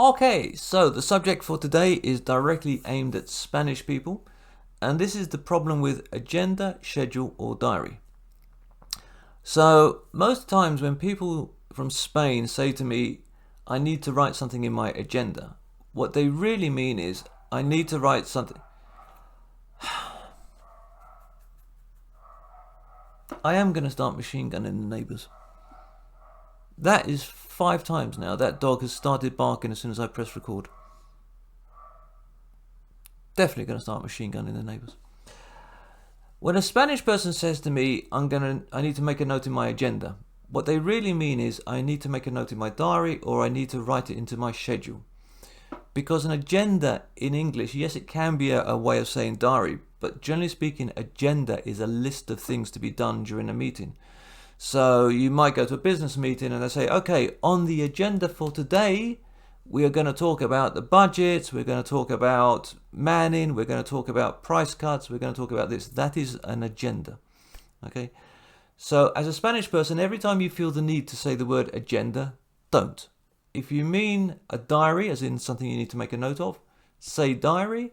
Okay, so the subject for today is directly aimed at Spanish people, and this is the problem with agenda, schedule, or diary. So, most times when people from Spain say to me, I need to write something in my agenda, what they really mean is, I need to write something. I am going to start machine gunning the neighbours. That is 5 times now. That dog has started barking as soon as I press record. Definitely going to start machine gunning the neighbours. When a Spanish person says to me, I need to make a note in my agenda, what they really mean is I need to make a note in my diary or I need to write it into my schedule. Because an agenda in English, yes, it can be a way of saying diary, but generally speaking, agenda is a list of things to be done during a meeting. So you might go to a business meeting and they say, okay, on the agenda for today, we are going to talk about the budgets, we're going to talk about manning, we're going to talk about price cuts, we're going to talk about this. That is an agenda. Okay? So as a Spanish person, every time you feel the need to say the word agenda, don't. If you mean a diary, as in something you need to make a note of, say diary.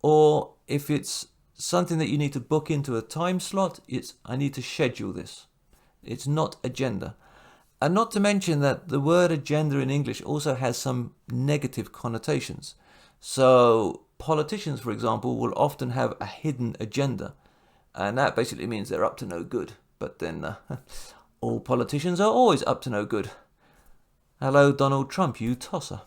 Or if it's something that you need to book into a time slot, it's I need to schedule this. It's not agenda. And not to mention that the word agenda in English also has some negative connotations. So politicians, for example, will often have a hidden agenda. And that basically means they're up to no good. But then all politicians are always up to no good. Hello, Donald Trump, you tosser.